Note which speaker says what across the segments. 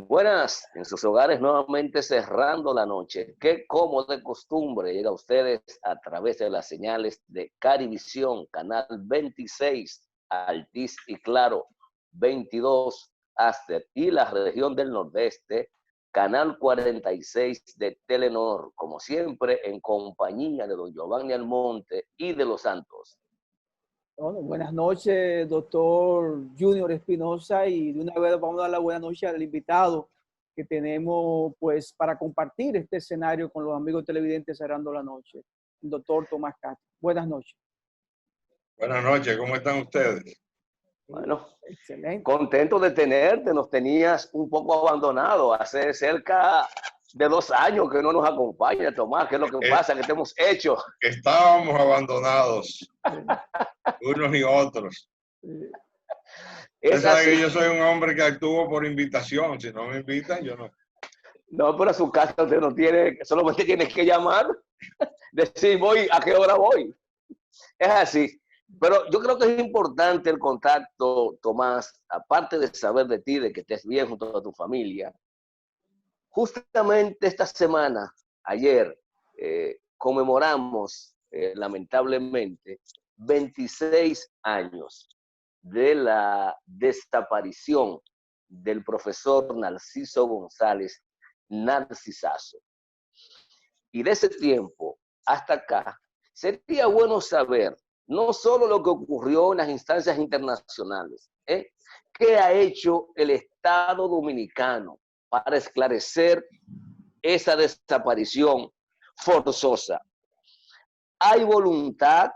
Speaker 1: Buenas, en sus hogares nuevamente cerrando la noche, que como de costumbre llega a ustedes a través de las señales de Carivisión, Canal 26, Altiz y Claro, 22, Aster y la región del Nordeste, Canal 46 de Telenor, como siempre en compañía de don Giovanni Almonte y de los Santos.
Speaker 2: Bueno, buenas noches, doctor Junior Espinosa, y de una vez vamos a dar la buena noche al invitado que tenemos pues para compartir este escenario con los amigos televidentes cerrando la noche, el doctor Tomás Castro. Buenas noches.
Speaker 3: Buenas noches, ¿cómo están ustedes?
Speaker 1: Bueno,
Speaker 2: excelente.
Speaker 1: Contento de tenerte, nos tenías un poco abandonado hace cerca de 2 años que no nos acompaña, Tomás. ¿Qué es lo que pasa? ¿Qué te hemos hecho?
Speaker 3: Estábamos abandonados, unos y otros. Usted sabe que yo soy un hombre que actúo por invitación, si no me invitan, yo no.
Speaker 1: No, pero a su casa usted no tiene, solamente tienes que llamar, decir voy, ¿a qué hora voy? Es así. Pero yo creo que es importante el contacto, Tomás, aparte de saber de ti, de que estés bien junto a tu familia. Justamente esta semana, ayer, conmemoramos, lamentablemente, 26 años de la desaparición del profesor Narciso González, Narcisazo. Y de ese tiempo hasta acá, sería bueno saber no solo lo que ocurrió en las instancias internacionales, ¿qué ha hecho el Estado dominicano para esclarecer esa desaparición forzosa? ¿Hay voluntad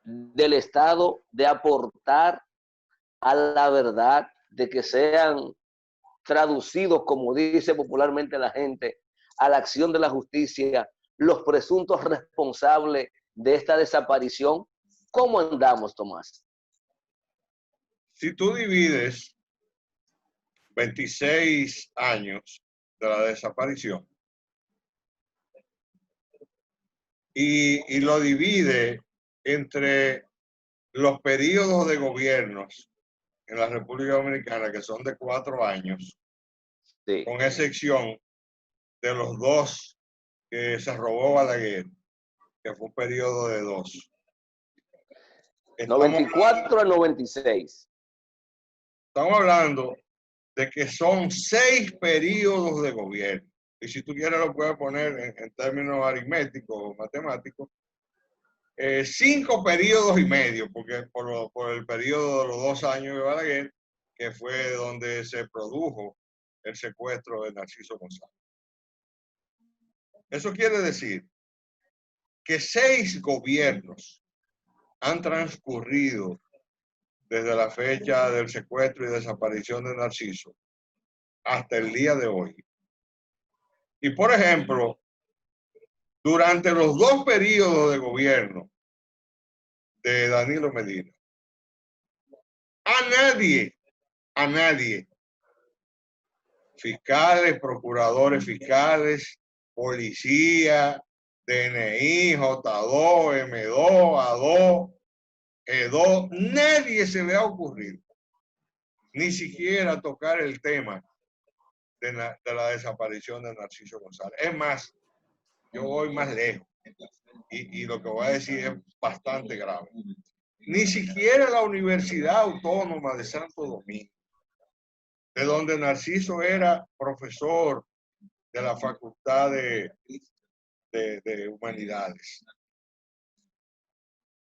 Speaker 1: del Estado de aportar a la verdad, de que sean traducidos, como dice popularmente la gente, a la acción de la justicia los presuntos responsables de esta desaparición? ¿Cómo andamos, Tomás?
Speaker 3: Si tú divides 26 años de la desaparición y lo divide entre los periodos de gobiernos en la República Dominicana, que son de 4 años,
Speaker 1: Sí.
Speaker 3: con excepción de los 2 que se robó Balaguer, que fue un periodo de 2.
Speaker 1: 94 al 96.
Speaker 3: Estamos hablando de que son 6 periodos de gobierno. Y si tú quieres lo puedes poner en términos aritméticos o matemáticos. 5 periodos y medio, porque por el periodo de los 2 años de Balaguer, que fue donde se produjo el secuestro de Narciso González. Eso quiere decir que 6 gobiernos han transcurrido desde la fecha del secuestro y desaparición de Narciso hasta el día de hoy. Y por ejemplo, durante los 2 periodos de gobierno de Danilo Medina, a nadie, fiscales, procuradores fiscales, policía, DNI, J2, M2, A2, E2, nadie se le ha ocurrido ni siquiera tocar el tema de la desaparición de Narciso González. Es más, yo voy más lejos y lo que voy a decir es bastante grave. Ni siquiera la Universidad Autónoma de Santo Domingo, de donde Narciso era profesor de la Facultad de Humanidades,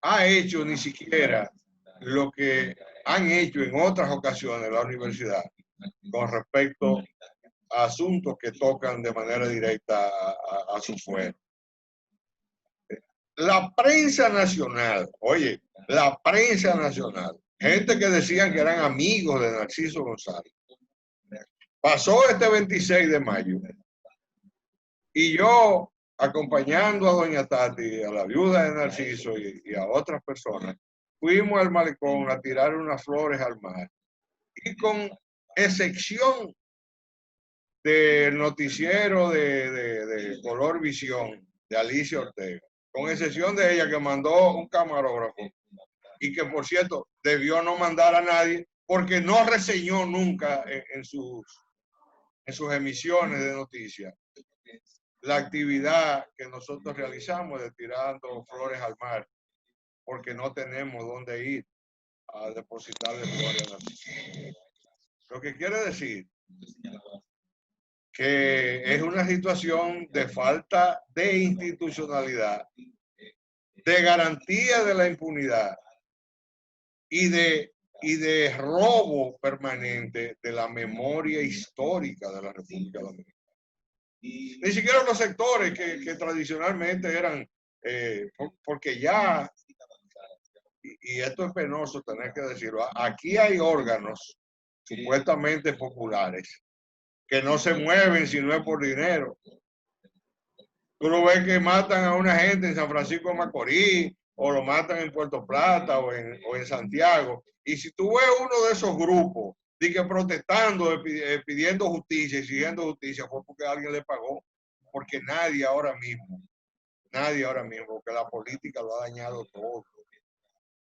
Speaker 3: ha hecho ni siquiera lo que han hecho en otras ocasiones la universidad con respecto a asuntos que tocan de manera directa a su fuero. La prensa nacional, oye, la prensa nacional, gente que decían que eran amigos de Narciso González, pasó este 26 de mayo y yo, acompañando a doña Tati, a la viuda de Narciso y a otras personas, fuimos al malecón a tirar unas flores al mar. Y con excepción del noticiero de Color Visión, de Alicia Ortega, con excepción de ella que mandó un camarógrafo y que, por cierto, debió no mandar a nadie porque no reseñó nunca en sus en sus emisiones de noticias la actividad que nosotros realizamos de tirando flores al mar, porque no tenemos dónde ir a depositar de flores. Lo que quiere decir que es una situación de falta de institucionalidad, de garantía de la impunidad y de robo permanente de la memoria histórica de la República Dominicana. Ni siquiera los sectores que tradicionalmente eran, porque ya, y esto es penoso tener que decirlo, aquí hay órganos supuestamente populares que no se mueven si no es por dinero. Tú lo ves que matan a una gente en San Francisco de Macorís, o lo matan en Puerto Plata o en Santiago. Y si tú ves uno de esos grupos de que protestando, pidiendo justicia, exigiendo justicia, fue porque alguien le pagó. Porque nadie ahora mismo, porque la política lo ha dañado todo.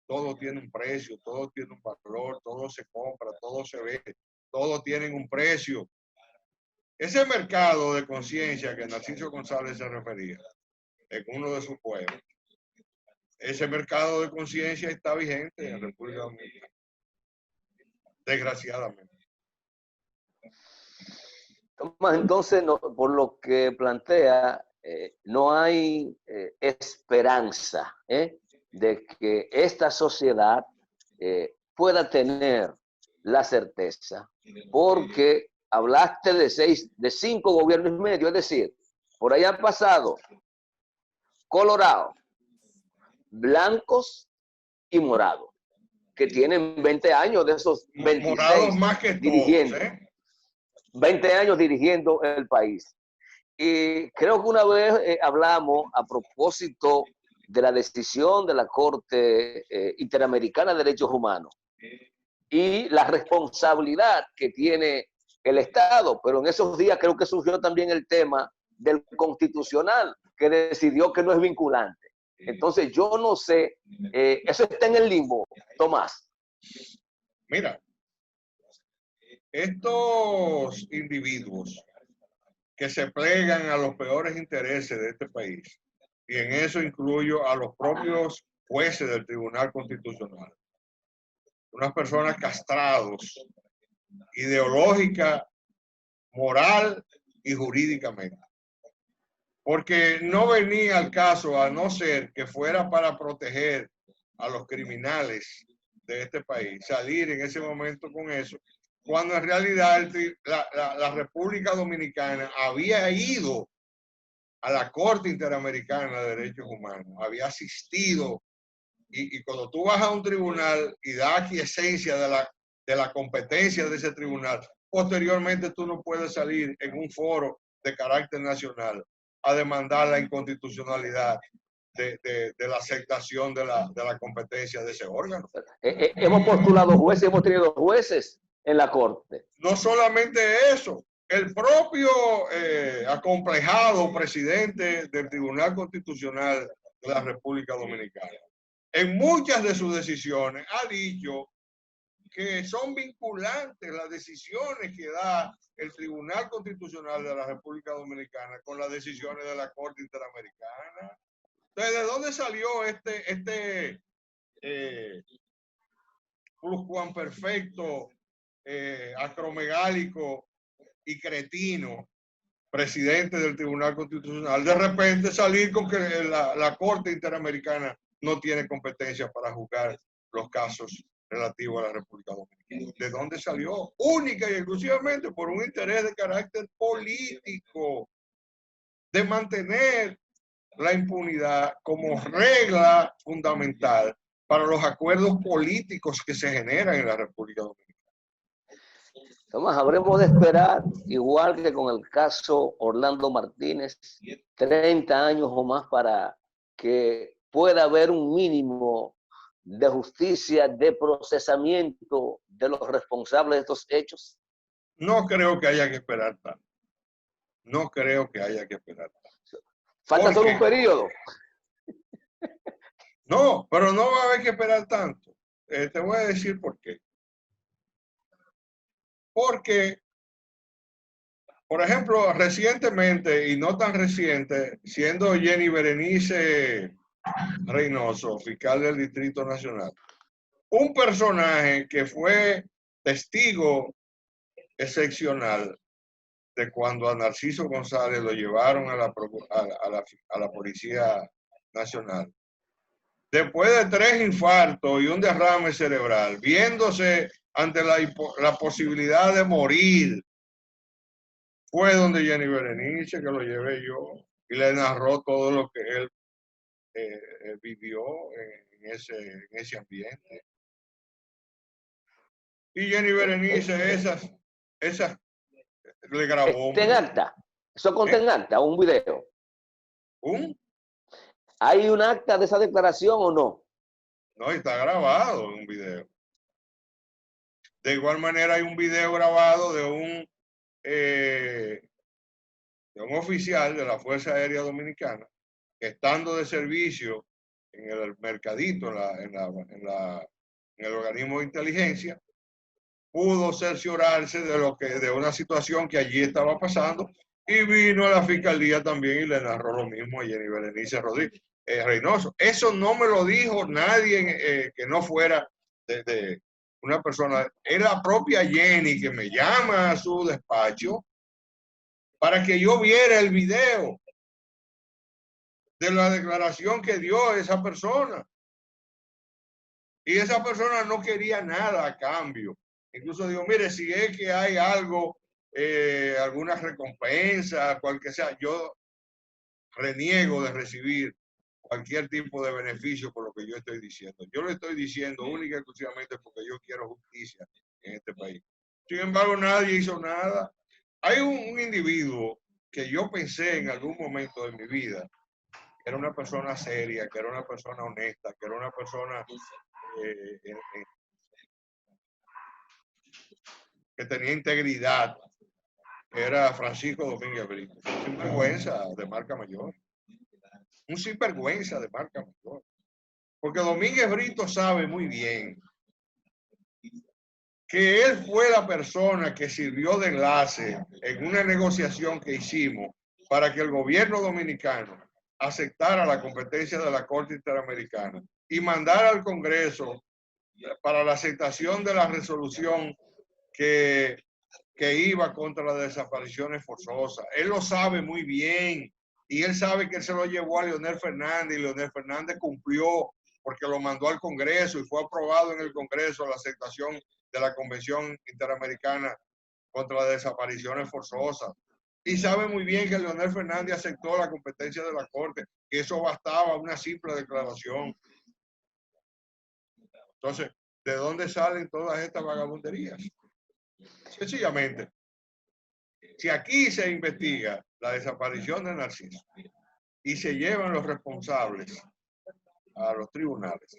Speaker 3: Todo tiene un precio, todo tiene un valor, todo se compra, todo se ve, todo tiene un precio. Ese mercado de conciencia que Narciso González se refería en uno de sus poemas, ese mercado de conciencia está vigente en República Dominicana, desgraciadamente.
Speaker 1: Tomás, entonces, no, por lo que plantea, no hay esperanza de que esta sociedad pueda tener la certeza, porque hablaste de 5 gobiernos y medio, es decir, por ahí han pasado Colorado, blancos y morados, que tienen 20 años de esos 26
Speaker 3: morados más que
Speaker 1: dirigiendo,
Speaker 3: todos,
Speaker 1: 20 años dirigiendo el país. Y creo que una vez hablamos a propósito de la decisión de la Corte Interamericana de Derechos Humanos y la responsabilidad que tiene el Estado, pero en esos días creo que surgió también el tema del Constitucional, que decidió que no es vinculante. Entonces yo no sé, eso está en el limbo, Tomás.
Speaker 3: Mira, estos individuos que se plegan a los peores intereses de este país, y en eso incluyo a los propios jueces del Tribunal Constitucional, unas personas castrados ideológica, moral y jurídicamente. Porque no venía al caso, a no ser que fuera para proteger a los criminales de este país, salir en ese momento con eso, cuando en realidad la República Dominicana había ido a la Corte Interamericana de Derechos Humanos, había asistido, y cuando tú vas a un tribunal y da aquiescencia de la competencia de ese tribunal, posteriormente tú no puedes salir en un foro de carácter nacional a demandar la inconstitucionalidad de la aceptación de la competencia de ese órgano.
Speaker 1: Hemos postulado jueces, hemos tenido jueces en la Corte.
Speaker 3: No solamente eso, el propio acomplejado presidente del Tribunal Constitucional de la República Dominicana, en muchas de sus decisiones ha dicho que son vinculantes las decisiones que da el Tribunal Constitucional de la República Dominicana con las decisiones de la Corte Interamericana. Entonces, ¿de dónde salió este pluscuamperfecto, acromegálico y cretino presidente del Tribunal Constitucional? De repente salir con que la Corte Interamericana no tiene competencia para juzgar los casos relativos a la República Dominicana. ¿De dónde salió? Única y exclusivamente por un interés de carácter político, de mantener la impunidad como regla fundamental para los acuerdos políticos que se generan en la República Dominicana.
Speaker 1: Tomás, habremos de esperar, igual que con el caso Orlando Martínez, 30 años o más para que pueda haber un mínimo de justicia, de procesamiento de los responsables de estos hechos.
Speaker 3: No creo que haya que esperar tanto. No creo que haya que esperar tanto.
Speaker 1: Falta solo un periodo.
Speaker 3: No, pero no va a haber que esperar tanto. Te voy a decir por qué. Porque Por ejemplo, recientemente, y no tan reciente, siendo Jenny Berenice Reynoso, fiscal del Distrito Nacional, un personaje que fue testigo excepcional de cuando a Narciso González lo llevaron a la Policía Nacional. Después de 3 infartos y un derrame cerebral, viéndose ante la posibilidad de morir, fue donde Jenny Berenice, que lo llevé yo, y le narró todo lo que él vivió en ese ambiente. Y Jenny Berenice, esas le grabó.
Speaker 1: Está en acta. Eso consta en acta, un video. ¿Hay un acta de esa declaración o no?
Speaker 3: No, está grabado en un video. De igual manera hay un video grabado de un oficial de la Fuerza Aérea Dominicana que, estando de servicio en el mercadito, en el organismo de inteligencia, pudo cerciorarse de una situación que allí estaba pasando, y vino a la fiscalía también y le narró lo mismo a Jenny Berenice Reynoso. Eso no me lo dijo nadie que no fuera de una persona. Es la propia Jenny que me llama a su despacho para que yo viera el video de la declaración que dio esa persona. Y esa persona no quería nada a cambio. Incluso digo, mire, si es que hay algo, alguna recompensa, cualquier sea, yo reniego de recibir cualquier tipo de beneficio por lo que yo estoy diciendo. Yo lo estoy diciendo única y exclusivamente porque yo quiero justicia en este país. Sin embargo, nadie hizo nada. Hay un individuo que yo pensé en algún momento de mi vida que era una persona seria, que era una persona honesta, que era una persona que tenía integridad, que era Francisco Domínguez Brito. Un sinvergüenza de marca mayor. Un sinvergüenza de marca mayor. Porque Domínguez Brito sabe muy bien que él fue la persona que sirvió de enlace en una negociación que hicimos para que el gobierno dominicano aceptara la competencia de la Corte Interamericana y mandara al Congreso para la aceptación de la resolución que iba contra las desapariciones forzosas. Él lo sabe muy bien, y él sabe que él se lo llevó a Leonel Fernández, y Leonel Fernández cumplió porque lo mandó al Congreso y fue aprobado en el Congreso la aceptación de la Convención Interamericana contra las desapariciones forzosas. Y sabe muy bien que Leonel Fernández aceptó la competencia de la Corte, que eso bastaba una simple declaración. Entonces, ¿de dónde salen todas estas vagabunderías? Sencillamente, si aquí se investiga la desaparición de Narciso y se llevan los responsables a los tribunales,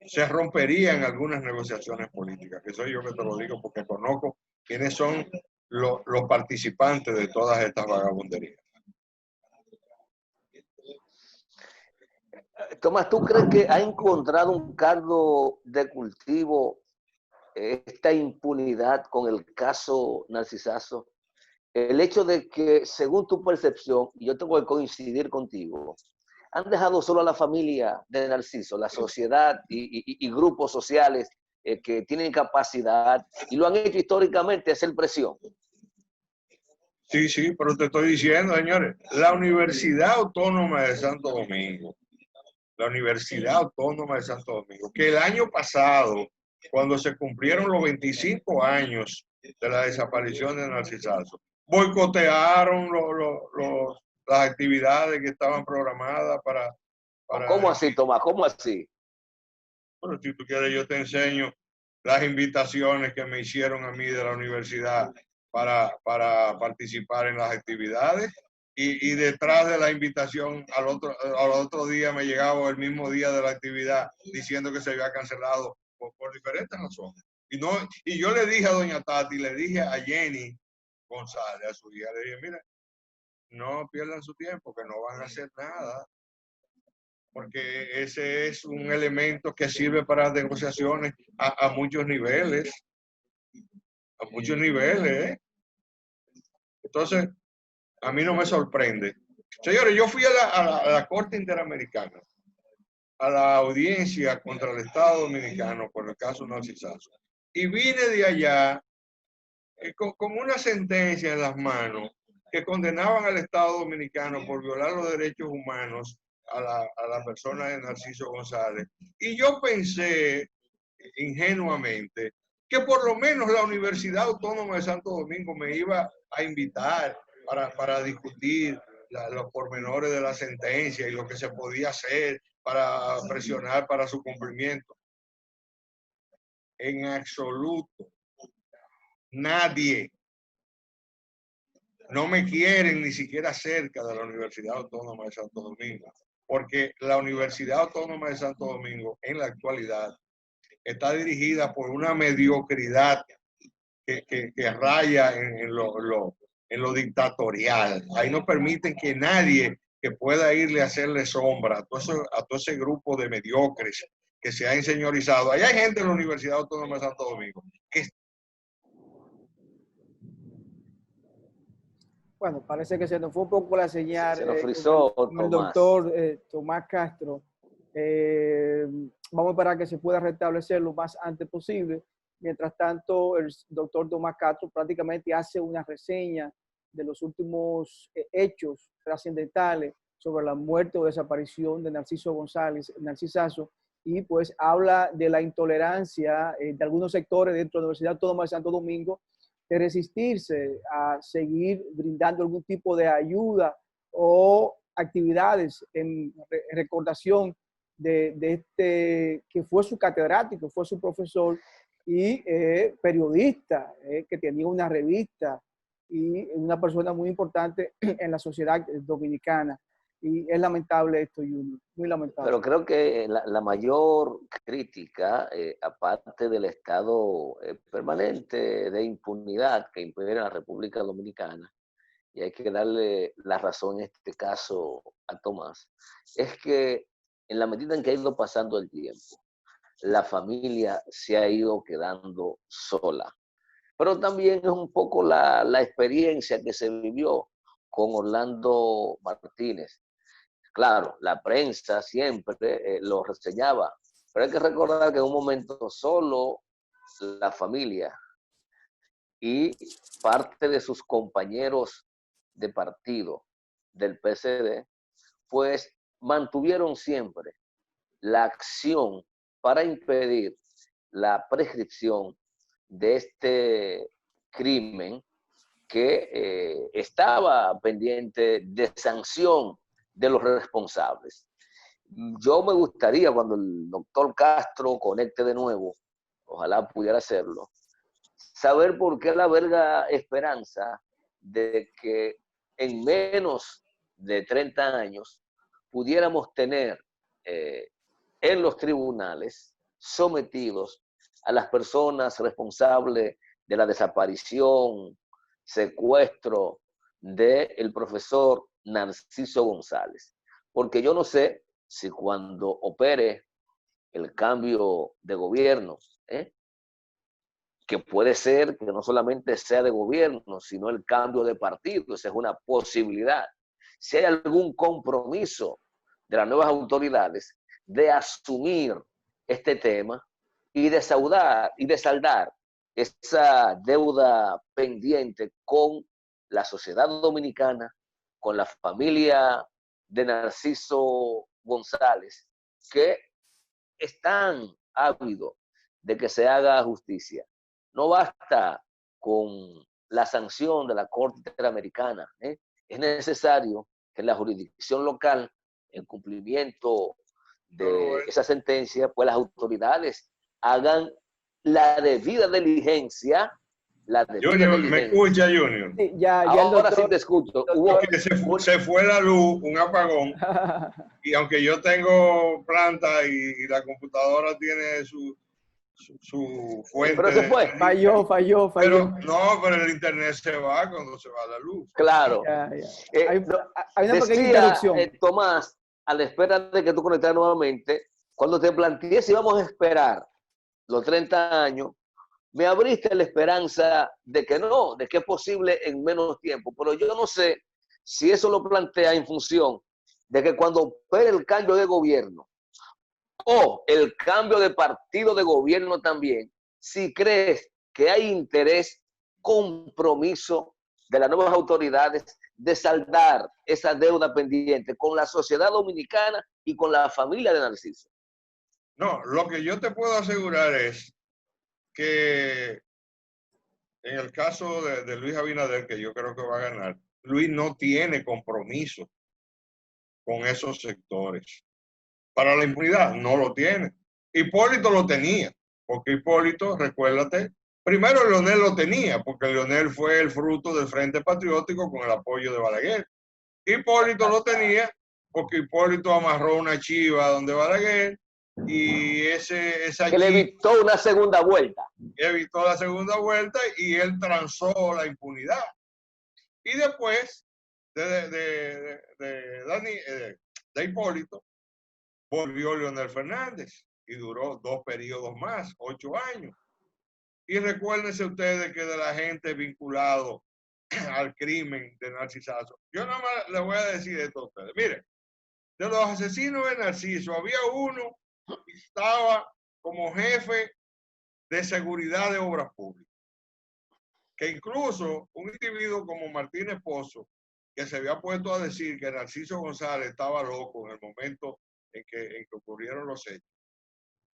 Speaker 3: se romperían algunas negociaciones políticas, que soy yo que te lo digo porque conozco quiénes son los participantes de todas estas vagabunderías.
Speaker 1: Tomás, ¿tú crees que ha encontrado un caldo de cultivo esta impunidad con el caso Narcisazo? El hecho de que, según tu percepción, y yo tengo que coincidir contigo, han dejado solo a la familia de Narciso, la sociedad y grupos sociales que tienen capacidad, y lo han hecho históricamente hacer presión.
Speaker 3: Sí, sí, pero te estoy diciendo, señores, la Universidad Autónoma de Santo Domingo, que el año pasado, cuando se cumplieron los 25 años de la desaparición de Narcisazo, boicotearon las actividades que estaban programadas para...
Speaker 1: ¿Cómo así, Tomás? ¿Cómo así?
Speaker 3: Bueno, si tú quieres, yo te enseño las invitaciones que me hicieron a mí de la universidad para participar en las actividades, y detrás de la invitación al otro día me llegaba el mismo día de la actividad diciendo que se había cancelado por diferentes razones. Y yo le dije a doña Tati, le dije a Jenny González, a su hija, le dije, mira, no pierdan su tiempo, que no van a hacer nada, porque ese es un elemento que sirve para negociaciones a muchos niveles. A muchos niveles, ¿eh? Entonces, a mí no me sorprende. Señores, yo fui a la Corte Interamericana, a la audiencia contra el Estado Dominicano por el caso Narcisazo, y vine de allá con una sentencia en las manos que condenaban al Estado Dominicano por violar los derechos humanos a la persona de Narciso González. Y yo pensé ingenuamente que por lo menos la Universidad Autónoma de Santo Domingo me iba a invitar para discutir los pormenores de la sentencia y lo que se podía hacer para presionar para su cumplimiento. En absoluto. Nadie. No me quieren ni siquiera cerca de la Universidad Autónoma de Santo Domingo, porque la Universidad Autónoma de Santo Domingo en la actualidad está dirigida por una mediocridad que raya en lo dictatorial. Ahí no permiten que nadie que pueda irle a hacerle sombra a todo ese grupo de mediocres que se ha enseñorizado. Ahí hay gente en la Universidad Autónoma de Santo Domingo que...
Speaker 2: Bueno, parece que se nos fue un poco la señal.
Speaker 1: Se nos frizó,
Speaker 2: con el doctor Tomás Castro. Vamos a esperar que se pueda restablecer lo más antes posible. Mientras tanto, el doctor Tomás Castro prácticamente hace una reseña de los últimos hechos trascendentales sobre la muerte o desaparición de Narciso González, Narcisazo, y pues habla de la intolerancia de algunos sectores dentro de la Universidad Autónoma de Santo Domingo de resistirse a seguir brindando algún tipo de ayuda o actividades en recordación de este que fue su catedrático, fue su profesor y periodista, que tenía una revista y una persona muy importante en la sociedad dominicana. Y es lamentable esto, Junior, muy lamentable.
Speaker 1: Pero creo que la mayor crítica, aparte del estado permanente de impunidad que impera en la República Dominicana, y hay que darle la razón en este caso a Tomás, es que en la medida en que ha ido pasando el tiempo, la familia se ha ido quedando sola. Pero también es un poco la experiencia que se vivió con Orlando Martínez. Claro, la prensa siempre lo reseñaba, pero hay que recordar que en un momento solo la familia y parte de sus compañeros de partido del PSD, pues mantuvieron siempre la acción para impedir la prescripción de este crimen que estaba pendiente de sanción de los responsables. Yo me gustaría, cuando el doctor Castro conecte de nuevo, ojalá pudiera hacerlo, saber por qué la verga esperanza de que en menos de 30 años pudiéramos tener en los tribunales sometidos a las personas responsables de la desaparición, secuestro del profesor Narciso González. Porque yo no sé si cuando opere el cambio de gobierno, que puede ser que no solamente sea de gobierno, sino el cambio de partido, esa es una posibilidad. Si hay algún compromiso de las nuevas autoridades de asumir este tema y de saldar esa deuda pendiente con la sociedad dominicana, con la familia de Narciso González, que están ávidos de que se haga justicia. No basta con la sanción de la Corte Interamericana. Es necesario que la jurisdicción local, en cumplimiento de esa sentencia, pues las autoridades hagan la debida diligencia.
Speaker 3: Junior, ¿me escucha, Junior?
Speaker 2: Sí, ya
Speaker 1: ahora sí te escucho.
Speaker 3: Porque se fue la luz, un apagón, y aunque yo tengo planta y la computadora tiene su fuente.
Speaker 1: Pero se fue.
Speaker 2: Falló.
Speaker 3: Pero el internet se va cuando se va la luz.
Speaker 1: Claro.
Speaker 2: Hay una pequeña interrupción.
Speaker 1: Tomás, a la espera de que tú conectaras nuevamente, cuando te planteé si íbamos a esperar los 30 años, me abriste la esperanza de que no, de que es posible en menos tiempo. Pero yo no sé si eso lo plantea en función de que cuando opere el cambio de gobierno o el cambio de partido de gobierno también, si crees que hay interés, compromiso de las nuevas autoridades de saldar esa deuda pendiente con la sociedad dominicana y con la familia de Narciso.
Speaker 3: No, lo que yo te puedo asegurar es que en el caso de Luis Abinader, que yo creo que va a ganar, Luis no tiene compromiso con esos sectores. Para la impunidad no lo tiene. Hipólito lo tenía, porque Hipólito, recuérdate, primero Leonel lo tenía, porque Leonel fue el fruto del Frente Patriótico con el apoyo de Balaguer. Hipólito lo tenía porque Hipólito amarró una chiva donde Balaguer y esa
Speaker 1: que le
Speaker 3: chiva
Speaker 1: evitó una segunda vuelta.
Speaker 3: Evitó la segunda vuelta y él transó la impunidad. Y después de Hipólito volvió Leonel Fernández y duró 2 periodos más, 8 años. Y recuérdense ustedes que de la gente vinculado al crimen de Narcisazo, yo nada más les voy a decir esto a ustedes. Miren, de los asesinos de Narciso, había uno que estaba como jefe de seguridad de obras públicas, que incluso un individuo como Martínez Pozo, que se había puesto a decir que Narciso González estaba loco en el momento en que ocurrieron los hechos,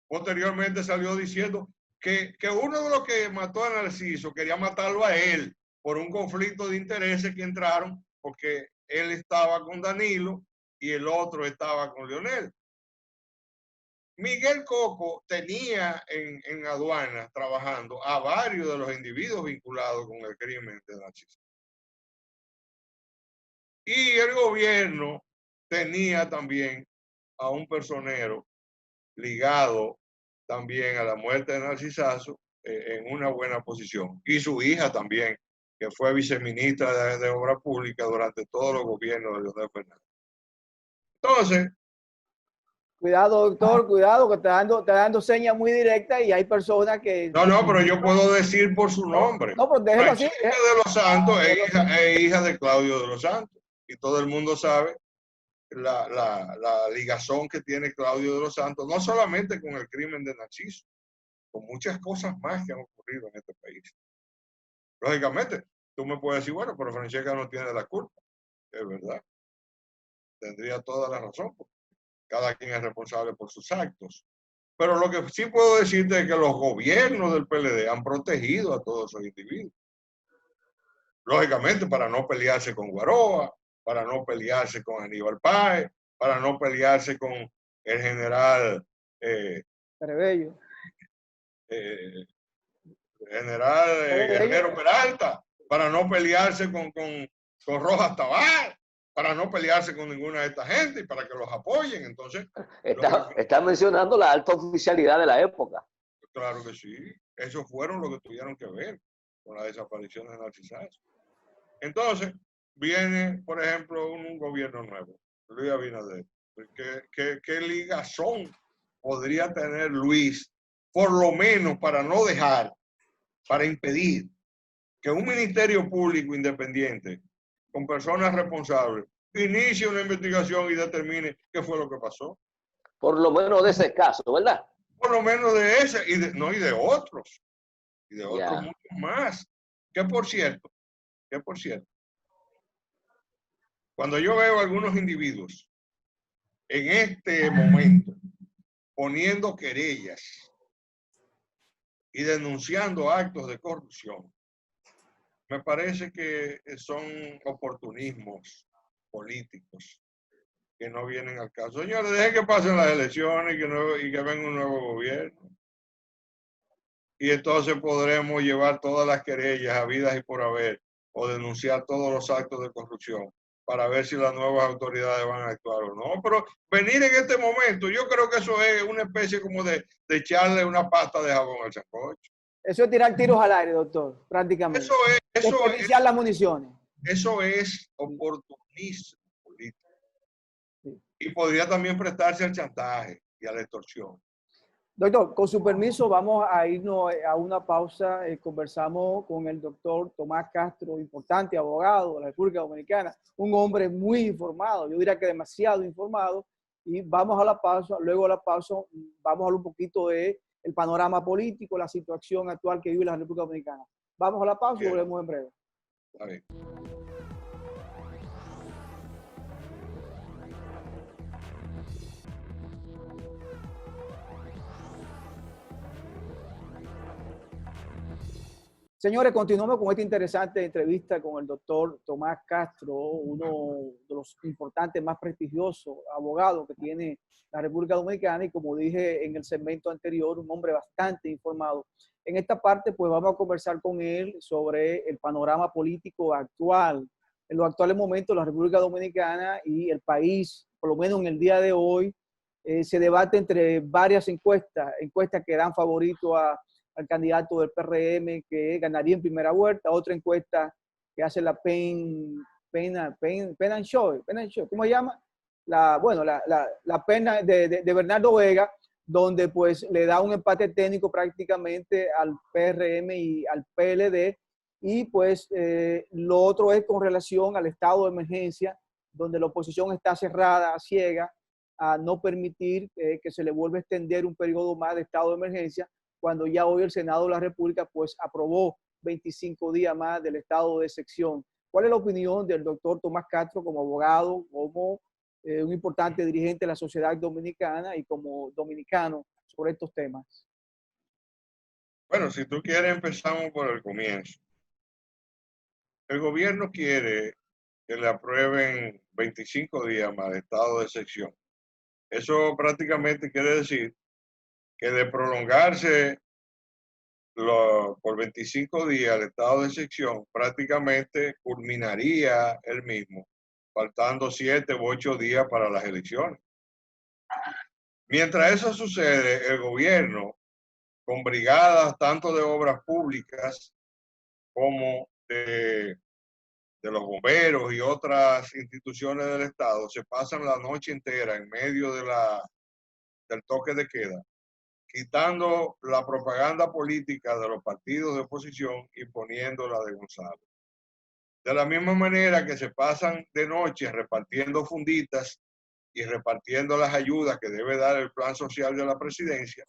Speaker 3: posteriormente salió diciendo que uno de los que mató a Narciso quería matarlo a él por un conflicto de intereses que entraron, porque él estaba con Danilo y el otro estaba con Leonel. Miguel Coco tenía en aduanas trabajando a varios de los individuos vinculados con el crimen de Narciso. Y el gobierno tenía también a un personero ligado también a la muerte de Narcisazo en una buena posición. Y su hija también, que fue viceministra de Obras Públicas durante todos los gobiernos de Leonel Fernández. Entonces,
Speaker 2: cuidado, doctor, cuidado, que está dando señas muy directas y hay personas que...
Speaker 3: no, pero yo puedo decir por su nombre.
Speaker 2: No, pero déjelo así.
Speaker 3: Francesca de los Santos es hija de Claudio de los Santos. Y todo el mundo sabe la ligazón que tiene Claudio de los Santos, no solamente con el crimen de Narciso, con muchas cosas más que han ocurrido en este país. Lógicamente, tú me puedes decir, bueno, pero Francesca no tiene la culpa. Es verdad. Tendría toda la razón, porque cada quien es responsable por sus actos. Pero lo que sí puedo decirte es que los gobiernos del PLD han protegido a todos esos individuos. Lógicamente, para no pelearse con Guaroa, para no pelearse con Aníbal Páez, para no pelearse con el general
Speaker 2: Perebello.
Speaker 3: Guerrero Peralta, para no pelearse con Rojas Tabar, para no pelearse con ninguna de esta gente y para que los apoyen. Entonces,
Speaker 1: está mencionando la alta oficialidad de la época.
Speaker 3: Claro que sí. Esos fueron los que tuvieron que ver con la desaparición de Narcisazo. Entonces, viene, por ejemplo, un gobierno nuevo, Luis Abinader. ¿Qué ligazón podría tener Luis, por lo menos para no dejar, para impedir que un ministerio público independiente, con personas responsables, inicie una investigación y determine qué fue lo que pasó?
Speaker 1: Por lo menos de ese caso, ¿verdad?
Speaker 3: Por lo menos de ese y de otros. Y de otros muchos más. Que por cierto, cuando yo veo a algunos individuos en este momento poniendo querellas y denunciando actos de corrupción, me parece que son oportunismos políticos que no vienen al caso. Señores, dejen que pasen las elecciones y que venga un nuevo gobierno. Y entonces podremos llevar todas las querellas habidas y por haber o denunciar todos los actos de corrupción para ver si las nuevas autoridades van a actuar o no. Pero venir en este momento, yo creo que eso es una especie como de echarle una pasta de jabón al sancocho.
Speaker 2: Eso es tirar tiros al aire, doctor, prácticamente. Desperdiciar las municiones.
Speaker 3: Eso es oportunismo político. Sí. Y podría también prestarse al chantaje y a la extorsión.
Speaker 2: Doctor, con su permiso, vamos a irnos a una pausa. Conversamos con el doctor Tomás Castro, importante abogado de la República Dominicana, un hombre muy informado, yo diría que demasiado informado, y vamos a la pausa. Luego de la pausa vamos a hablar un poquito de el panorama político, la situación actual que vive la República Dominicana. Vamos a la pausa y volvemos en breve.
Speaker 3: Está bien.
Speaker 2: Señores, continuamos con esta interesante entrevista con el doctor Tomás Castro, uno de los importantes, más prestigiosos abogados que tiene la República Dominicana, y como dije en el segmento anterior, un hombre bastante informado. En esta parte, pues vamos a conversar con él sobre el panorama político actual, en los actuales momentos la República Dominicana y el país, por lo menos en el día de hoy, se debate entre varias encuestas que dan favorito al candidato del PRM que ganaría en primera vuelta, otra encuesta que hace la Pen and Show, ¿cómo se llama? La pena de Bernardo Vega, donde pues le da un empate técnico prácticamente al PRM y al PLD, y pues lo otro es con relación al estado de emergencia, donde la oposición está cerrada, ciega, a no permitir que se le vuelva a extender un periodo más de estado de emergencia, cuando ya hoy el Senado de la República pues aprobó 25 días más del estado de excepción. ¿Cuál es la opinión del doctor Tomás Castro como abogado, como un importante dirigente de la sociedad dominicana y como dominicano sobre estos temas?
Speaker 3: Bueno, si tú quieres, empezamos por el comienzo. El gobierno quiere que le aprueben 25 días más de estado de excepción. Eso prácticamente quiere decir que de prolongarse por 25 días el estado de excepción, prácticamente culminaría el mismo, faltando 7 u 8 días para las elecciones. Mientras eso sucede, el gobierno, con brigadas tanto de obras públicas como de los bomberos y otras instituciones del Estado, se pasan la noche entera en medio del toque de queda, quitando la propaganda política de los partidos de oposición y poniéndola de Gonzalo. De la misma manera que se pasan de noche repartiendo funditas y repartiendo las ayudas que debe dar el plan social de la presidencia.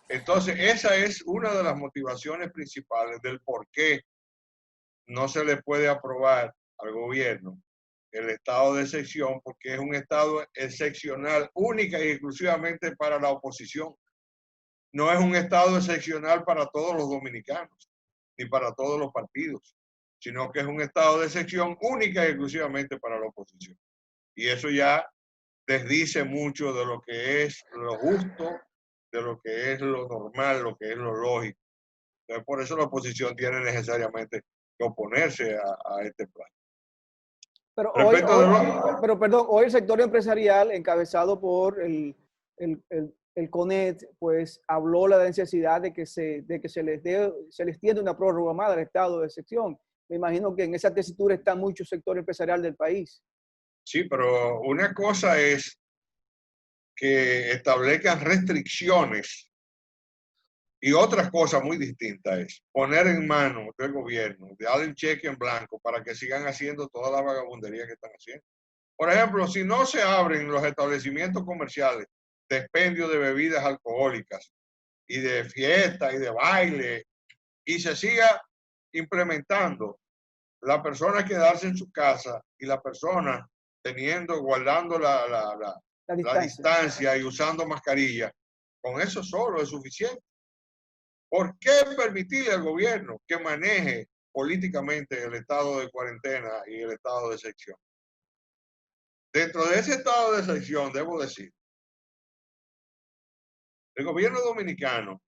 Speaker 3: Entonces, esa es una de las motivaciones principales del por qué no se le puede aprobar al gobierno el estado de excepción, porque es un estado excepcional única y exclusivamente para la oposición. No es un estado excepcional para todos los dominicanos, ni para todos los partidos, sino que es un estado de excepción única y exclusivamente para la oposición. Y eso ya desdice mucho de lo que es lo justo, de lo que es lo normal, lo que es lo lógico. Entonces, por eso la oposición tiene necesariamente que oponerse a este plan.
Speaker 2: Pero hoy el sector empresarial, encabezado por el CONET, pues habló la necesidad de que se les tiende una prórroga más del estado de excepción. Me imagino que en esa tesitura está mucho sector empresarial del país.
Speaker 3: Sí, pero una cosa es que establezcan restricciones y otra cosa muy distinta es poner en manos del gobierno, darle un cheque en blanco para que sigan haciendo toda la vagabundería que están haciendo. Por ejemplo, si no se abren los establecimientos comerciales de expendio de bebidas alcohólicas y de fiesta y de baile, y se siga implementando la persona quedarse en su casa y la persona guardando la distancia y usando mascarilla, con eso solo es suficiente. ¿Por qué permitirle al gobierno que maneje políticamente el estado de cuarentena y el estado de excepción? Dentro de ese estado de excepción, debo decir, el gobierno dominicano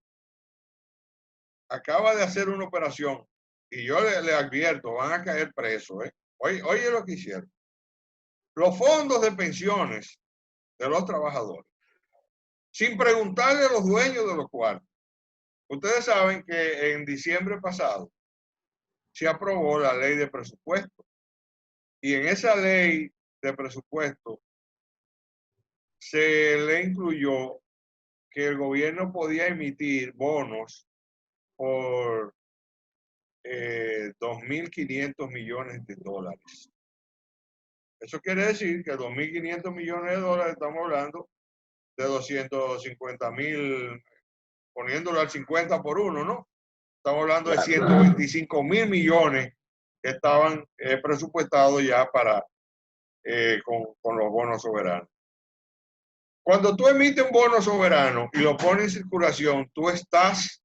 Speaker 3: acaba de hacer una operación y yo le advierto, van a caer presos. Oye lo que hicieron. Los fondos de pensiones de los trabajadores, sin preguntarle a los dueños de los cuartos. Ustedes saben que en diciembre pasado se aprobó la ley de presupuesto y en esa ley de presupuesto se le incluyó que el gobierno podía emitir bonos por 2.500 millones de dólares. Eso quiere decir que 2.500 millones de dólares, estamos hablando de 250.000, poniéndolo al 50 por 1, ¿no? Estamos hablando de 125.000 millones que estaban presupuestados ya para con los bonos soberanos. Cuando tú emites un bono soberano y lo pones en circulación, tú estás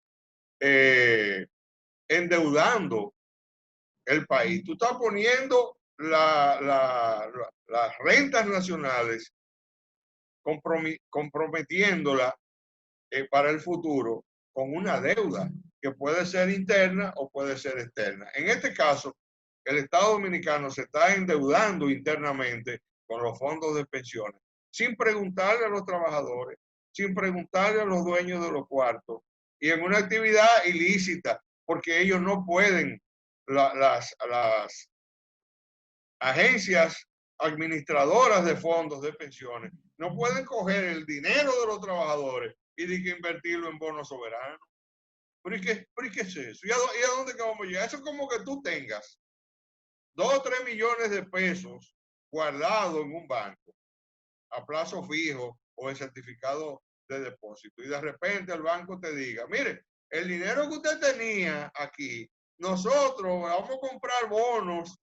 Speaker 3: endeudando el país. Tú estás poniendo las rentas nacionales, comprometiéndolas para el futuro con una deuda que puede ser interna o puede ser externa. En este caso, el Estado Dominicano se está endeudando internamente con los fondos de pensiones, sin preguntarle a los trabajadores, sin preguntarle a los dueños de los cuartos, y en una actividad ilícita, porque ellos no pueden, las agencias administradoras de fondos de pensiones no pueden coger el dinero de los trabajadores y invertirlo en bonos soberanos. ¿Pero y qué es eso? ¿Y a dónde que vamos a llegar? Eso es como que tú tengas 2 o 3 millones de pesos guardados en un banco a plazo fijo o en certificado de depósito, y de repente el banco te diga, mire, el dinero que usted tenía aquí, nosotros vamos a comprar bonos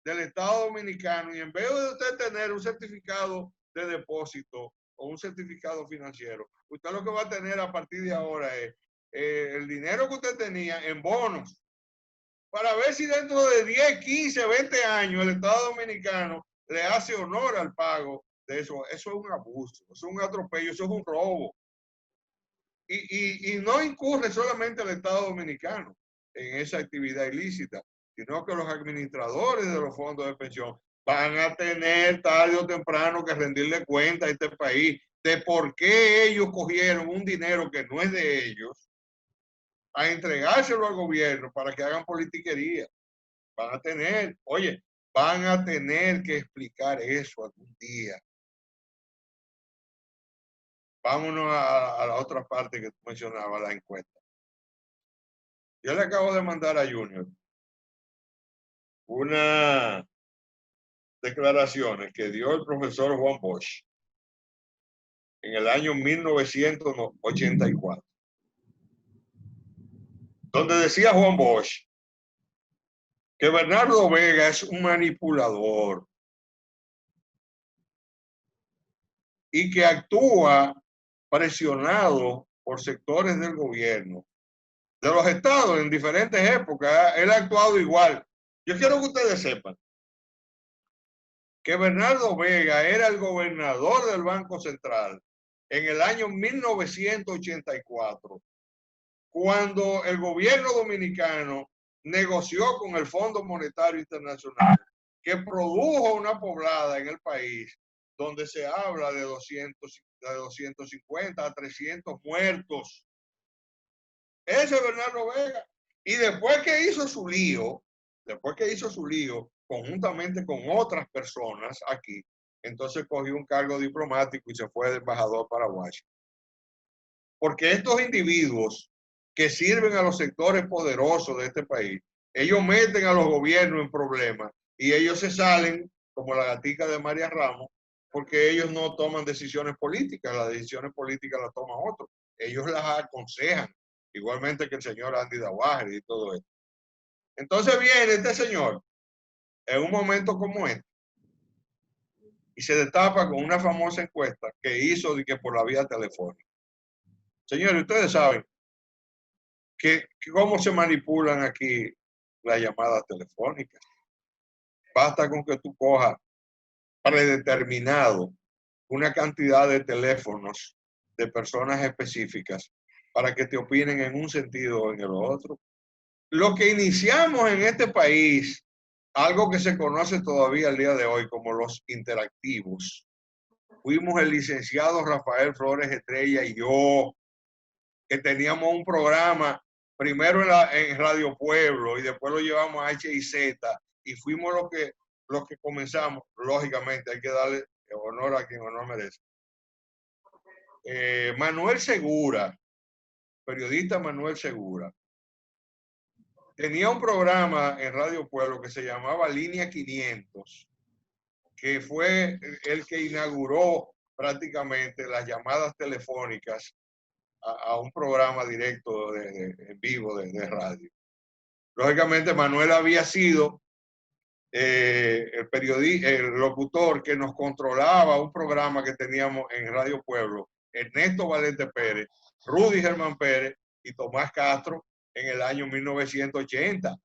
Speaker 3: del Estado Dominicano, y en vez de usted tener un certificado de depósito o un certificado financiero, usted lo que va a tener a partir de ahora es el dinero que usted tenía en bonos, para ver si dentro de 10, 15, 20 años el Estado Dominicano le hace honor al pago de eso. Eso es un abuso, eso es un atropello, eso es un robo. Y no incurre solamente el Estado Dominicano en esa actividad ilícita, sino que los administradores de los fondos de pensión van a tener tarde o temprano que rendirle cuenta a este país de por qué ellos cogieron un dinero que no es de ellos a entregárselo al gobierno para que hagan politiquería. Van a tener, oye, van a tener que explicar eso algún día. Vámonos a la otra parte que tú mencionabas, la encuesta. Yo le acabo de mandar a Junior unas declaraciones que dio el profesor Juan Bosch en el año 1984, donde decía Juan Bosch que Bernardo Vega es un manipulador y que actúa presionado por sectores del gobierno, de los estados en diferentes épocas. Él ha actuado igual. Yo quiero que ustedes sepan que Bernardo Vega era el gobernador del Banco Central en el año 1984, cuando el gobierno dominicano negoció con el Fondo Monetario Internacional, que produjo una poblada en el país donde se habla de 250 a 300 muertos. Ese es Bernardo Vega. Y después que hizo su lío, conjuntamente con otras personas aquí, entonces cogió un cargo diplomático y se fue de embajador para Washington. Porque estos individuos que sirven a los sectores poderosos de este país, ellos meten a los gobiernos en problemas y ellos se salen como la gatica de María Ramos, porque ellos no toman decisiones políticas, las decisiones políticas las toman otros, ellos las aconsejan, igualmente que el señor Andy Dawager y todo esto. Entonces viene este señor en un momento como este y se destapa con una famosa encuesta que hizo de que por la vía telefónica. Señores, ustedes saben que cómo se manipulan aquí las llamadas telefónicas. Basta con que tú cojas predeterminado una cantidad de teléfonos de personas específicas para que te opinen en un sentido o en el otro. Lo que iniciamos en este país, algo que se conoce todavía al día de hoy como los interactivos, fuimos el licenciado Rafael Flores Estrella y yo, que teníamos un programa primero en Radio Pueblo y después lo llevamos a HIZ y fuimos los que comenzamos. Lógicamente hay que darle honor a quien honor merece. Manuel Segura, periodista Manuel Segura, tenía un programa en Radio Pueblo que se llamaba Línea 500, que fue el que inauguró prácticamente las llamadas telefónicas a un programa directo en vivo de radio. Lógicamente, Manuel había sido el locutor que nos controlaba un programa que teníamos en Radio Pueblo, Ernesto Valente Pérez, Rudy Germán Pérez y Tomás Castro en el año 1980.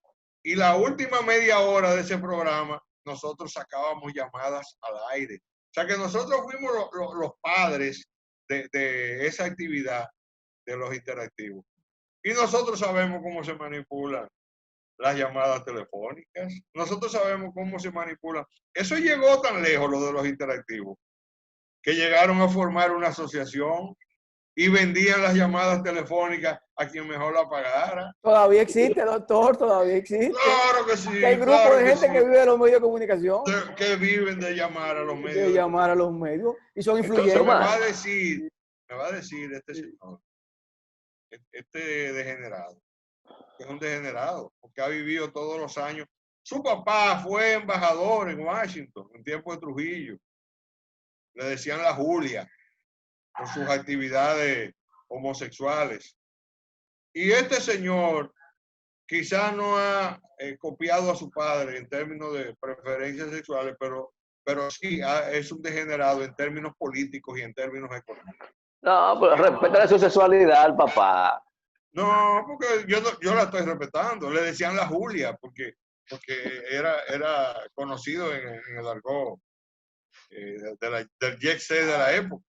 Speaker 3: Y la última media hora de ese programa, nosotros sacábamos llamadas al aire. O sea que nosotros fuimos los padres de esa actividad de los interactivos. Y nosotros sabemos cómo se manipulan las llamadas telefónicas. Nosotros sabemos cómo se manipulan. Eso llegó tan lejos, lo de los interactivos, que llegaron a formar una asociación y vendían las llamadas telefónicas a quien mejor la pagara.
Speaker 2: Todavía existe, doctor, todavía existe.
Speaker 3: Claro que sí.
Speaker 2: Hay grupos de gente que vive de los medios de comunicación.
Speaker 3: Que viven de llamar a los medios.
Speaker 2: De llamar a los medios y son influyentes.
Speaker 3: Entonces me va a decir este señor, este degenerado, que es un degenerado, porque ha vivido todos los años. Su papá fue embajador en Washington en tiempo de Trujillo. Le decían la Julia por sus actividades homosexuales. Y este señor quizás no ha copiado a su padre en términos de preferencias sexuales, pero sí es un degenerado en términos políticos y en términos económicos.
Speaker 1: No, pero respeta su sexualidad al papá.
Speaker 3: No, porque yo la estoy respetando. Le decían la Julia, porque era conocido en el argot del jet set de la época.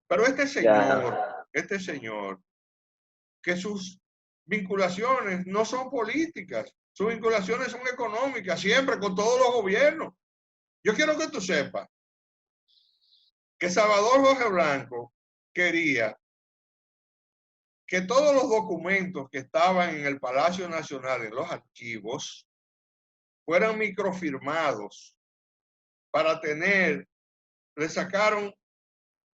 Speaker 3: Pero este señor, que sus vinculaciones no son políticas, sus vinculaciones son económicas, siempre con todos los gobiernos. Yo quiero que tú sepas que Salvador Jorge Blanco quería que todos los documentos que estaban en el Palacio Nacional, en los archivos, fueran microfirmados para le sacaron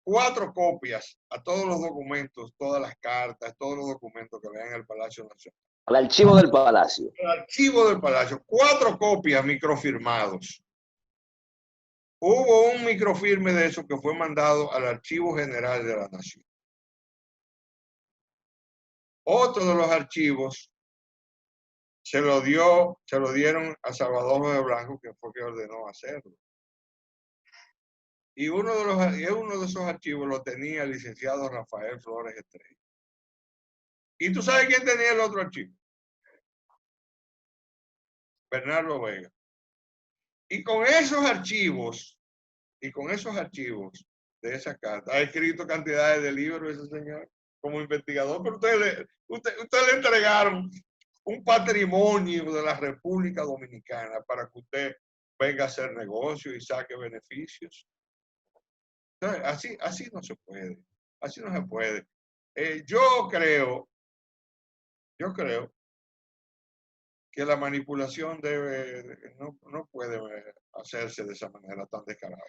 Speaker 3: 4 copias a todos los documentos, todas las cartas, todos los documentos que había en el Palacio Nacional.
Speaker 1: Al archivo del Palacio.
Speaker 3: El archivo del Palacio, 4 copias microfirmados. Hubo un microfirme de eso que fue mandado al Archivo General de la Nación. Otro de los archivos se lo dieron a Salvador Jorge Blanco, que fue que ordenó hacerlo. Y uno de esos archivos lo tenía el licenciado Rafael Flores Estrella. ¿Y tú sabes quién tenía el otro archivo? Bernardo Vega. Y con esos archivos de esa carta, ha escrito cantidades de libros ese señor como investigador, pero usted le entregaron un patrimonio de la República Dominicana para que usted venga a hacer negocios y saque beneficios. Entonces, así no se puede. Así no se puede. Yo creo que la manipulación no puede hacerse de esa manera tan descarada.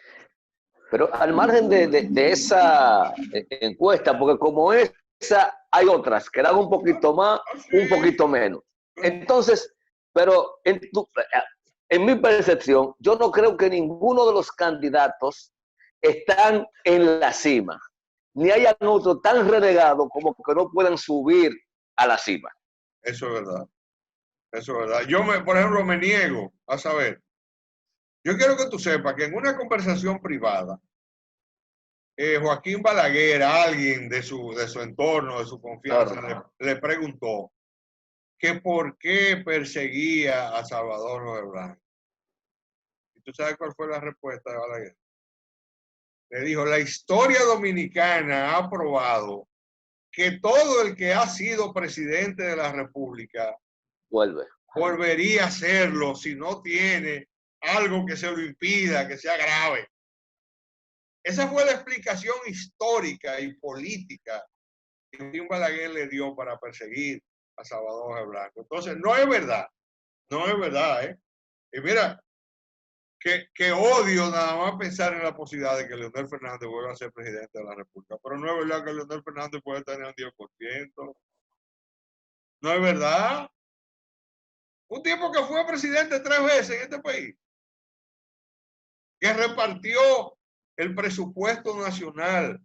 Speaker 1: Pero al margen de esa encuesta, porque como esa hay otras que dan un poquito más, un poquito menos. Entonces, pero en mi percepción, yo no creo que ninguno de los candidatos están en la cima, ni hayan otro tan renegado como que no puedan subir a la cima.
Speaker 3: Eso es verdad. Eso es verdad. Yo, por ejemplo, me niego a saber. Yo quiero que tú sepas que en una conversación privada, Joaquín Balaguer, alguien de su entorno, de su confianza, claro, le preguntó que por qué perseguía a Salvador Jorge Blanco. ¿Y tú sabes cuál fue la respuesta de Balaguer? Le dijo, la historia dominicana ha probado que todo el que ha sido presidente de la República volvería a serlo si no tiene algo que se lo impida, que sea grave. Esa fue la explicación histórica y política que Joaquín Balaguer le dio para perseguir a Salvador Jorge Blanco. Entonces, no es verdad, ¿eh? Y mira, que odio nada más pensar en la posibilidad de que Leonel Fernández vuelva a ser presidente de la República. Pero no es verdad que Leonel Fernández puede tener un 10%. No es verdad. Un tipo que fue presidente 3 veces en este país, que repartió el presupuesto nacional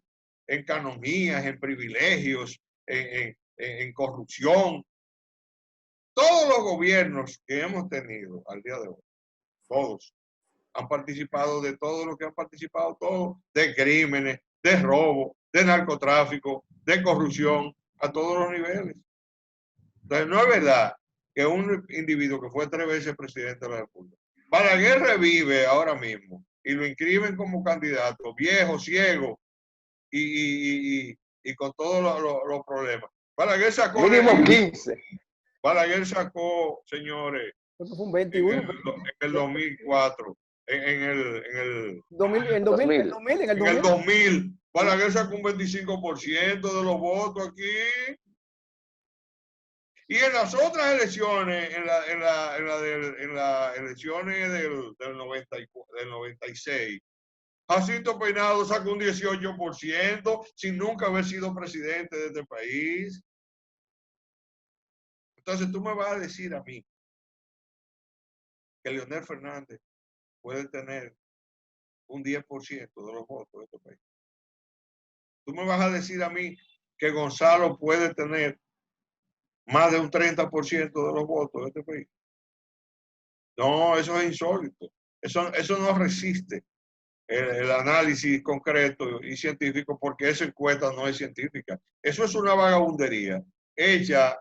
Speaker 3: en canonías, en privilegios, en corrupción. Todos los gobiernos que hemos tenido al día de hoy, todos, han participado de todo lo que han participado todos, de crímenes, de robo, de narcotráfico, de corrupción, a todos los niveles. Entonces, no es verdad que un individuo que fue 3 veces presidente de la República, Balaguer revive ahora mismo y lo inscriben como candidato, viejo, ciego y con todos los problemas. Balaguer sacó...
Speaker 1: Mínimo 15.
Speaker 3: Balaguer sacó, señores,
Speaker 2: Creo que fue un 21.
Speaker 3: en el 2004, en el
Speaker 2: 2000,
Speaker 3: Balaguer sacó un 25% de los votos aquí. Y en las otras elecciones, en las elecciones del 96, Jacinto Peinado sacó un 18% sin nunca haber sido presidente de este país. Entonces tú me vas a decir a mí que Leonel Fernández puede tener un 10% de los votos de este país. Tú me vas a decir a mí que Gonzalo puede tener más de un 30% de los votos de este país. No, eso es insólito. Eso no resiste el análisis concreto y científico, porque esa encuesta no es científica. Eso es una vagabundería hecha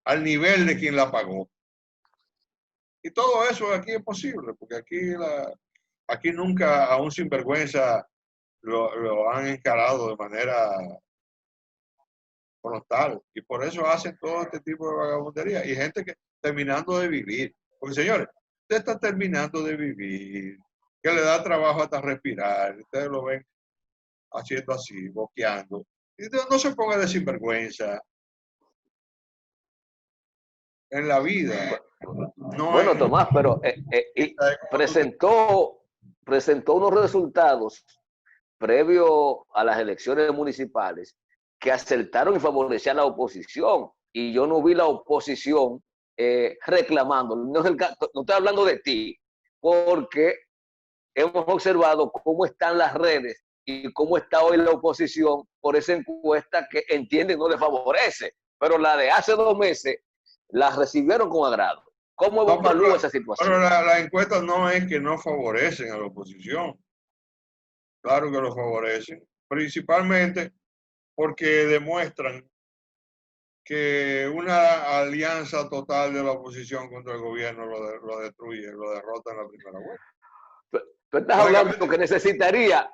Speaker 3: al nivel de quien la pagó. Y todo eso aquí es posible, porque aquí nunca a un sinvergüenza lo han encarado de manera frontal. Y por eso hacen todo este tipo de vagabundería. Y gente que terminando de vivir. Porque, señores, usted está terminando de vivir, que le da trabajo hasta respirar. Ustedes lo ven haciendo así, boqueando. Y no se ponga de sinvergüenza. En la vida. No
Speaker 1: Bueno,
Speaker 3: es,
Speaker 1: Tomás, pero presentó unos resultados previos a las elecciones municipales que acertaron y favorecían a la oposición. Y yo no vi la oposición reclamando. No estoy hablando de ti, porque hemos observado cómo están las redes y cómo está hoy la oposición por esa encuesta que entienden no le favorece. Pero la de hace 2 meses la recibieron con agrado. ¿Cómo evalúa esa situación?
Speaker 3: Pero la encuesta no es que no favorecen a la oposición. Claro que lo favorecen. Principalmente porque demuestran que una alianza total de la oposición contra el gobierno lo destruye, lo derrota en la primera vuelta.
Speaker 1: Tú estás hablando que necesitaría,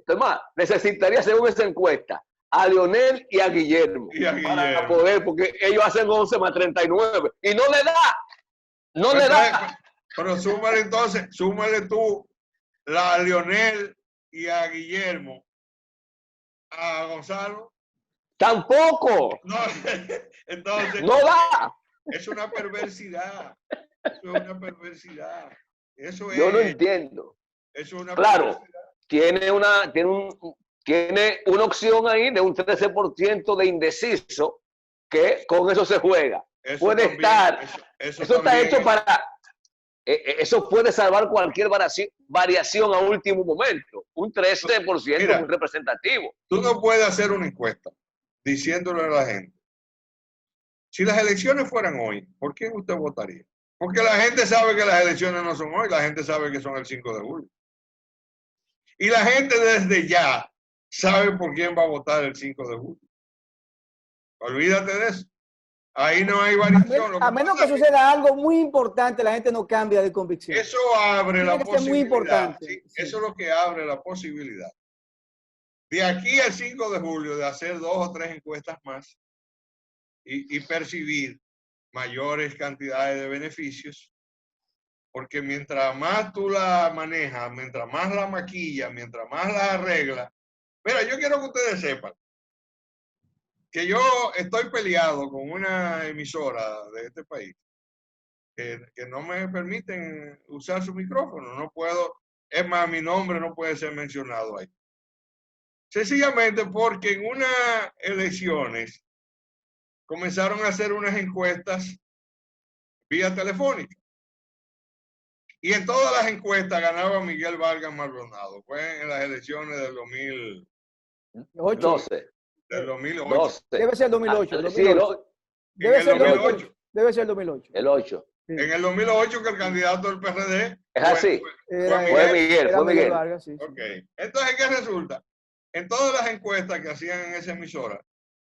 Speaker 1: Tomás, necesitaría, según esa encuesta, a Leonel y a Guillermo. Para poder, porque ellos hacen 11 más 39 y no le da. No le da.
Speaker 3: Pero súmale tú a Leonel y a Guillermo, a Gonzalo.
Speaker 1: Tampoco.
Speaker 3: No, entonces.
Speaker 1: No da.
Speaker 3: Es una perversidad. Eso es una perversidad. Eso es.
Speaker 1: Yo no entiendo.
Speaker 3: Eso es una
Speaker 1: claro, tiene una opción ahí de un 13% de indeciso que con eso se juega. Eso puede también, estar. Eso está hecho para. Eso puede salvar cualquier variación a último momento. Un 13% mira, muy representativo.
Speaker 3: Tú no puedes hacer una encuesta diciéndole a la gente, si las elecciones fueran hoy, ¿por quién usted votaría? Porque la gente sabe que las elecciones no son hoy, la gente sabe que son el 5 de julio. Y la gente desde ya sabe por quién va a votar el 5 de julio. Olvídate de eso. Ahí no hay variación.
Speaker 2: A menos que suceda algo muy importante, la gente no cambia de convicción.
Speaker 3: Eso abre la posibilidad.
Speaker 2: Muy importante.
Speaker 3: Sí, sí. Eso es lo que abre la posibilidad. De aquí al 5 de julio, de hacer 2 o 3 encuestas más y percibir mayores cantidades de beneficios, porque mientras más tú la manejas, mientras más la maquillas, mientras más la arreglas. Mira, yo quiero que ustedes sepan que yo estoy peleado con una emisora de este país que no me permiten usar su micrófono. No puedo, es más, mi nombre no puede ser mencionado ahí. Sencillamente porque en unas elecciones comenzaron a hacer unas encuestas vía telefónica. Y en todas las encuestas ganaba Miguel Vargas Maldonado. Fue en las elecciones del
Speaker 1: 12.
Speaker 3: Del 2008.
Speaker 1: 12.
Speaker 2: Debe ser el 2008.
Speaker 1: Ah,
Speaker 2: 2008.
Speaker 3: Sí, en el 2008.
Speaker 2: Debe ser el 2008.
Speaker 1: El 8.
Speaker 2: Sí.
Speaker 3: En el 2008 que el candidato del PRD
Speaker 1: Es así. Fue Miguel.
Speaker 2: Vargas, sí,
Speaker 3: Ok. Entonces, ¿qué resulta? En todas las encuestas que hacían en esa emisora,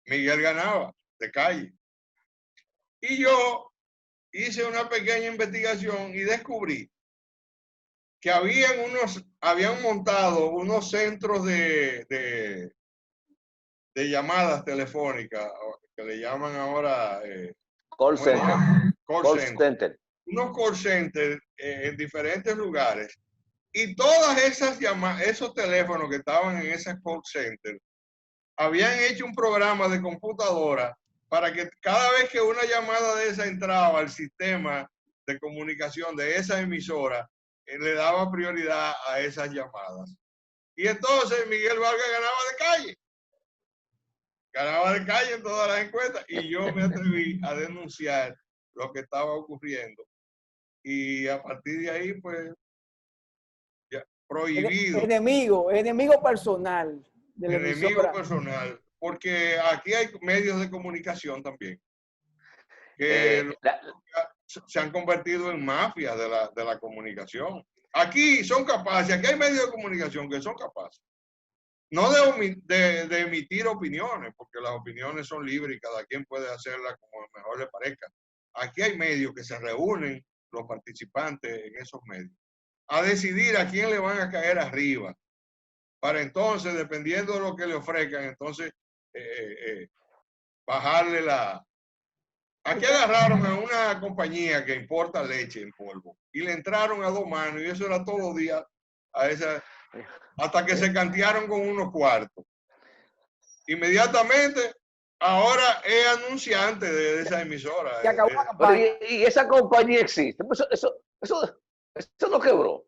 Speaker 3: Miguel ganaba de calle. Y yo hice una pequeña investigación y descubrí que habían montado unos centros de llamadas telefónicas, que le llaman ahora
Speaker 1: Call center.
Speaker 3: Call center. Unos call centers en diferentes lugares. Y todas esas llamadas, esos teléfonos que estaban en esas call centers, habían hecho un programa de computadora para que cada vez que una llamada de esa entraba al sistema de comunicación de esa emisora, le daba prioridad a esas llamadas. Y entonces Miguel Vargas ganaba de calle en todas las encuestas, y yo me atreví a denunciar lo que estaba ocurriendo. Y a partir de ahí, pues, ya, prohibido.
Speaker 2: Enemigo personal.
Speaker 3: Enemigo personal. Porque aquí hay medios de comunicación también que se han convertido en mafias de la comunicación. Aquí son capaces, aquí hay medios de comunicación que son capaces, no de emitir opiniones, porque las opiniones son libres y cada quien puede hacerlas como mejor le parezca. Aquí hay medios que se reúnen, los participantes en esos medios, a decidir a quién le van a caer arriba, para entonces, dependiendo de lo que le ofrezcan, entonces bajarle la... Aquí agarraron a una compañía que importa leche en polvo y le entraron a 2 manos, y eso era todos los días a esa, hasta que se cantearon con unos cuartos. Inmediatamente, ahora es anunciante de esa emisora.
Speaker 1: Y esa compañía existe. Eso no quebró.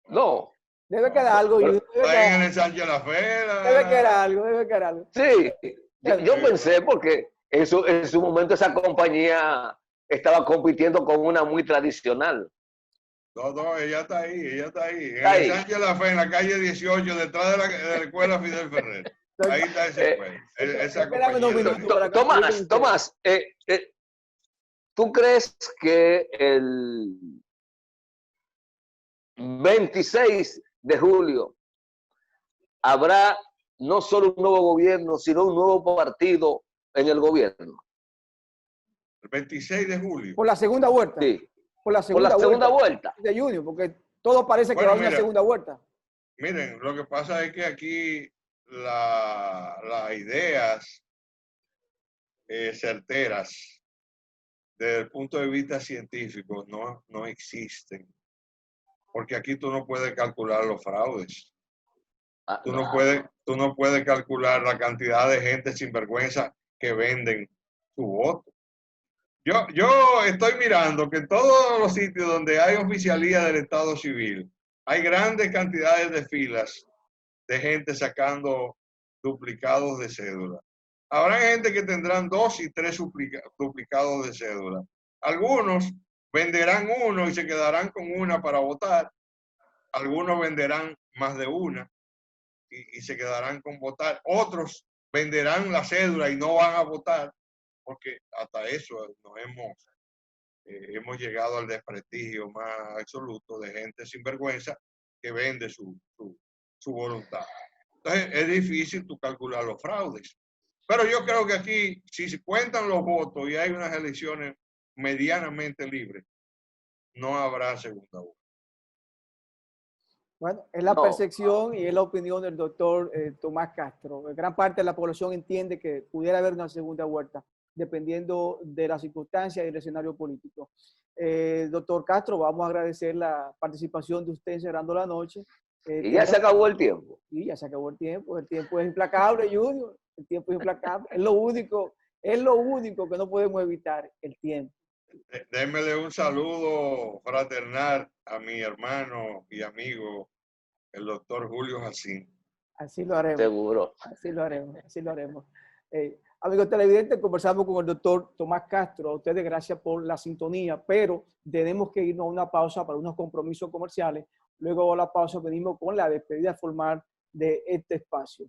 Speaker 1: No.
Speaker 2: Debe quedar algo.
Speaker 3: Está en el Sánchez La Fera.
Speaker 2: Debe quedar algo.
Speaker 1: Sí. Yo pensé porque en su momento esa compañía estaba compitiendo con una muy tradicional.
Speaker 3: No, ella está ahí. En el Sánchez La Fe, en la calle 18, detrás de la escuela Fidel Ferrer. Ahí está esa compañía.
Speaker 1: Tomás, ¿tú crees que el 26 de julio habrá no solo un nuevo gobierno, sino un nuevo partido en el gobierno?
Speaker 3: El 26 de julio.
Speaker 2: Por la segunda vuelta.
Speaker 1: Sí.
Speaker 2: Por la segunda vuelta. De junio, porque todo parece que va a haber una segunda vuelta.
Speaker 3: Miren, lo que pasa es que aquí las ideas certeras desde el punto de vista científico no existen. Porque aquí tú no puedes calcular los fraudes. Tú no puedes calcular la cantidad de gente sinvergüenza que venden su voto. Yo estoy mirando que en todos los sitios donde hay oficialía del Estado Civil, hay grandes cantidades de filas de gente sacando duplicados de cédula. Habrá gente que tendrán 2 y 3 duplicados de cédula. Algunos venderán uno y se quedarán con una para votar. Algunos venderán más de una y se quedarán con votar. Otros venderán la cédula y no van a votar, porque hasta eso nos hemos llegado al desprestigio más absoluto de gente sinvergüenza que vende su voluntad. Entonces es difícil tú calcular los fraudes. Pero yo creo que aquí, si se cuentan los votos y hay unas elecciones medianamente libres, no habrá segunda vuelta.
Speaker 2: Bueno, es la percepción y es la opinión del doctor Tomás Castro. Gran parte de la población entiende que pudiera haber una segunda vuelta, dependiendo de las circunstancias y del escenario político. Doctor Castro, vamos a agradecer la participación de usted en Cerrando la Noche.
Speaker 1: Y ya se acabó el tiempo.
Speaker 2: Y ya se acabó el tiempo. El tiempo es implacable, Junior. El tiempo es implacable. Es lo único Es lo único que no podemos evitar, el tiempo.
Speaker 3: Démele un saludo fraternal a mi hermano y amigo, el doctor Julio Jacín.
Speaker 2: Así lo haremos.
Speaker 1: Seguro.
Speaker 2: Así lo haremos, así lo haremos. Amigos televidentes, conversamos con el doctor Tomás Castro. A ustedes gracias por la sintonía, pero tenemos que irnos a una pausa para unos compromisos comerciales. Luego de la pausa venimos con la despedida formal de este espacio.